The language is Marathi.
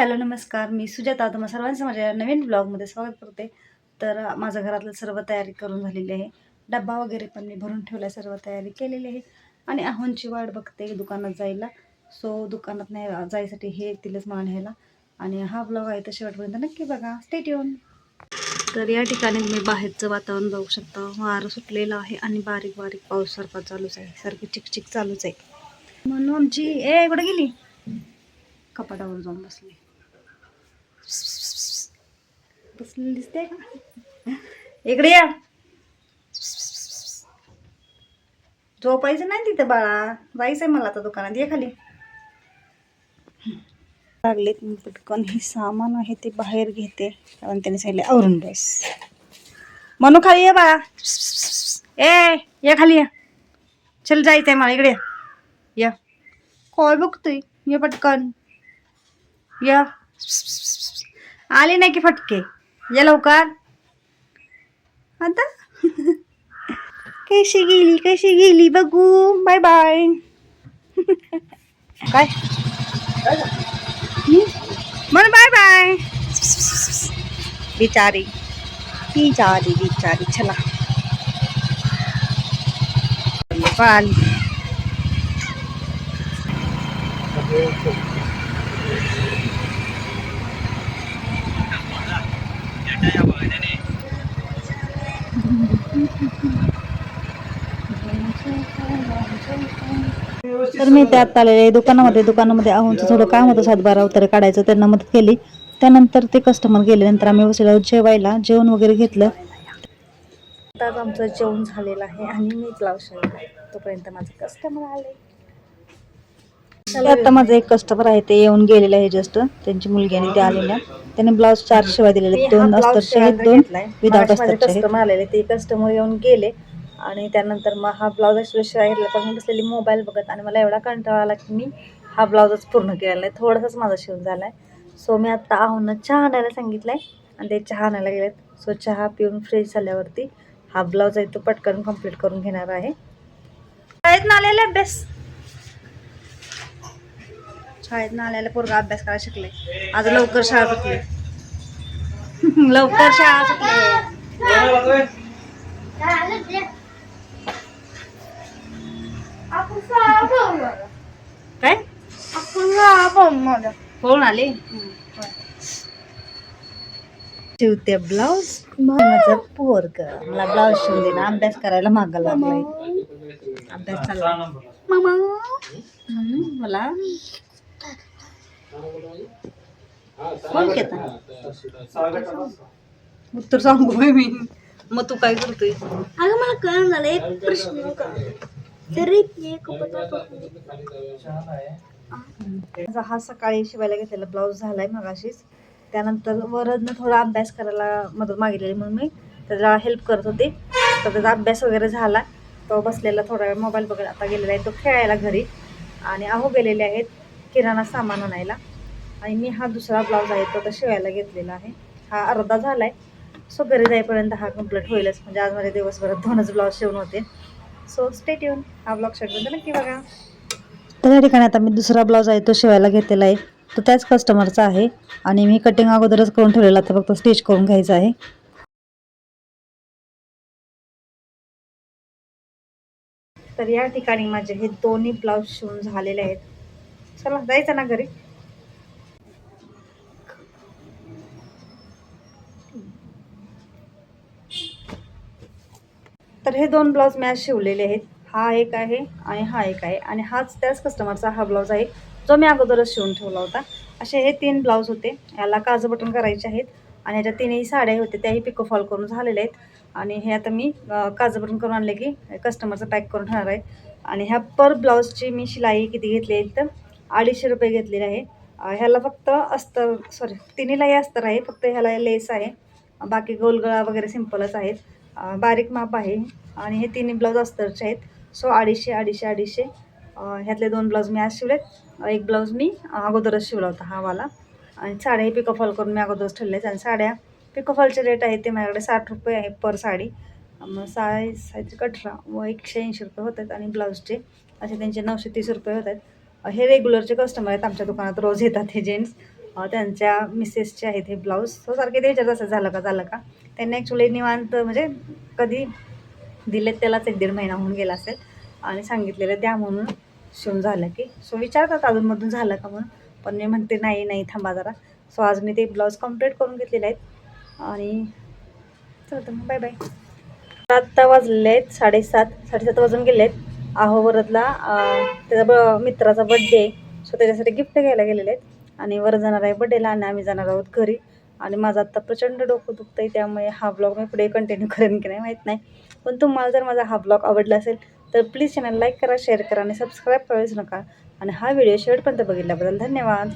हॅलो नमस्कार, मी सुजाता. तुम्हा सर्वांचं माझ्या नवीन ब्लॉगमध्ये स्वागत करते. तर माझं घरातलं सर्व तयारी करून झालेली आहे. डब्बा वगैरे पण मी भरून ठेवला, सर्व तयारी केलेली आहे आणि आहोंची वाट बघते दुकानात जायला. सो दुकानात नाही जायसाठी हे येतीलच मला न्यायला. आणि हा ब्लॉग आहे तर शेवटपर्यंत नक्की बघा, स्टे ट्यून. तर या ठिकाणी मी बाहेरचं वातावरण बघू शकता. वारं सुटलेलं आहे आणि बारीक बारीक पाऊस सारखा चालूच आहे, सारखी चिकचिक चालूच आहे. म्हणून आमची कुठे गेली? कपाटावर जाऊन बसली बसलेली दिसते का? इकडे या. झोपायचं नाही तिथे बाळा, जायचंय मला आता दुकानात. ये खाली. लागलेत मी पटकन हे सामान आहे ते बाहेर घेते, कारण त्याने सांगितले आवरून बस. म्हणून खाली ये बाळा. ये खाली या. चल जायचंय मला, इकडे या. काय बघतोय? ये पटकन या. आले नाही की फटके, या लवकर आता. कशी गेली बघू. Bye bye. काय म्हण? Bye bye. बिचारी बिचारी बिचारी. चला पळाली. तर मी त्यात आलेले दुकानामध्ये आहोंचं थोडं काम होतं, 7-12 उत्तरं काढायचं, त्यांना मदत केली. त्यानंतर ते कस्टमर गेले, नंतर आम्ही बसलो जेवायला. जेवण वगैरे घेतलं. आताच आमचं जेवण झालेलं आहे आणि मी ब्लाऊज शिवला. तोपर्यंत माझे कस्टमर आले. आता माझं एक कस्टमर आहे, ते येऊन गेलेलं आहे जस्ट. त्यांची मुलगी आणि ते आलेल्या. त्याने ब्लाऊज 4 शिवाय दिलेले, 2 अस्तरचे आहेत, 2 विदाउट अस्तरचे आहेत. कस्टमर आलेले, ते कस्टमर येऊन गेले आणि त्यानंतर मग हा ब्लाऊज शिवाय घेतला. तर मी बसलेली मोबाईल बघत आणि मला एवढा कंटाळा आला की मी हा ब्लाऊजच पूर्ण केलेला नाही, थोडासाच माझा शिवून झाला आहे. सो मी आत्ता आहोंना चहा आणायला सांगितलं आहे आणि ते चहा आणायला गेलेत. सो चहा पिऊन फ्रेश झाल्यावरती हा ब्लाऊज आहे तो पटकन कंप्लीट करून घेणार आहे. शाळेत ना आलेला अभ्यास, शाळेत ना आलेला पोरगा अभ्यास करायला शिकले. आज लवकर शाळा सुटली. लवकर शाळा सुटली. काय कोण आले? शिवते ब्लाऊज. माझा पोरग मला ब्लाऊज शिवून दे ना, अभ्यास करायला मागं लागलाय. अभ्यास चालला मामा मला. कोण केता उत्तर सांगू मी? मग तू काय करतोय? अगं मला कळण झालं एक प्रश्न तरी. हा सकाळी शिवायला घेतलेला ब्लाऊज झालाय मगाशीच. त्यानंतर वरदनं थोडा अभ्यास करायला मदत मागितलेली म्हणून मी त्याला हेल्प करत होते. तर त्याचा अभ्यास वगैरे झाला. तो बसलेला थोडा वेळ मोबाईल बघत. आता गेलेला आहे तो खेळायला घरी आणि आहो गेलेले आहेत किराणा सामान आणायला. आणि मी हा दुसरा ब्लाऊज आहे तो आता शिवायला घेतलेला आहे. हा अर्धा झाला आहे. सो घरी जाईपर्यंत हा कंप्लीट होईलच, म्हणजे आज माझ्या दिवसभरात 2च ब्लाऊज शिवून होते. So stay tune. हा ब्लॉग शेवटपर्यंत नक्की बघा. तर या ठिकाणी आता मी दुसरा ब्लाऊज आहे तो शिवायला घेतलेला आहे. तो त्याच कस्टमरचा आहे आणि मी कटिंग अगोदरच करून ठेवलेला, तर फक्त स्टिच करून घ्यायचं आहे. तर या ठिकाणी माझे हे दोन्ही ब्लाऊज शिवून झालेले आहेत. चला जायचं ना घरी. तर हे 2 ब्लाऊज मी आज शिवलेले आहेत. हा एक आहे आणि हा एक आहे आणि हाच त्याच कस्टमरचा हा ब्लाऊज आहे जो मी अगोदरच शिवून ठेवला होता. असे हे 3 ब्लाऊज होते. याला काजू बटन करायचे आहेत आणि ह्याच्या 3ही साड्या होते त्याही पिको फॉल करून झालेले आहेत. आणि हे आता मी काजू बटन करून आणले की कस्टमरचं पॅक करून ठेवणार आहे. आणि ह्या पर ब्लाऊजची मी शिलाई किती घेतली आहे तर 250 रुपये घेतलेले आहे. ह्याला फक्त अस्तर, सॉरी तिन्हीलाही अस्तर आहे, फक्त ह्याला लेस आहे. बाकी गोलगळा वगैरे सिंपलच आहेत. बारीक माप आहे आणि हे 3 ब्लाऊज अस्तरचे आहेत. सो 250 ह्यातले 2 ब्लाऊज मी आज शिवलेत. एक ब्लाऊज मी अगोदरच शिवला होता हा वाला. आणि साड्याही पिकोफॉल करून मी अगोदरच ठेवलेत. आणि साड्या पिकोफॉलचे रेट आहे ते माझ्याकडे 60 रुपये आहे पर साडी. मग साईज 18 व 180 रुपये होत आहेत. आणि ब्लाऊजचे असे त्यांचे 930 रुपये होत आहेत. हे रेग्युलरचे कस्टमर आहेत आमच्या दुकानात, रोज येतात हे जेंट्स. त्यांच्या मिसेसचे आहेत हे ब्लाऊज. तो सारखे ते विचारत असं झालं का. त्यांनी ॲक्च्युली निवांत म्हणजे कधी दिलेत त्यालाच 1-1.5 महिना होऊन गेला असेल आणि सांगितलेलं द्या म्हणून शिवून झालं की. सो विचारतात अधूनमधून झालं का म्हणून, पण मी म्हणते नाही थांबा जरा. सो आज मी ते ब्लाऊज कंप्लीट करून घेतलेले आहेत आणि चलतं मग बाय. आत्ता वाजलेले आहेत 7:30 वाजून गेले आहेत. अहोवरतला त्याचा मित्राचा बड्डे आहे. सो त्याच्यासाठी गिफ्ट घ्यायला गेलेले आहेत आणि वर जाणार आहे बड्डेला आणि आम्ही जाणार आहोत घरी. आणि माझं आत्ता प्रचंड डोकं दुखतं आहे, त्यामुळे हा ब्लॉग मी पुढे कंटिन्यू करेन की नाही माहीत नाही. पण तुम्हाला जर माझा हा ब्लॉग आवडला असेल तर प्लीज चॅनल लाईक करा, शेअर करा आणि सबस्क्राईब करायच नका. आणि हा व्हिडिओ शेवटपर्यंत बघितल्याबद्दल धन्यवाद.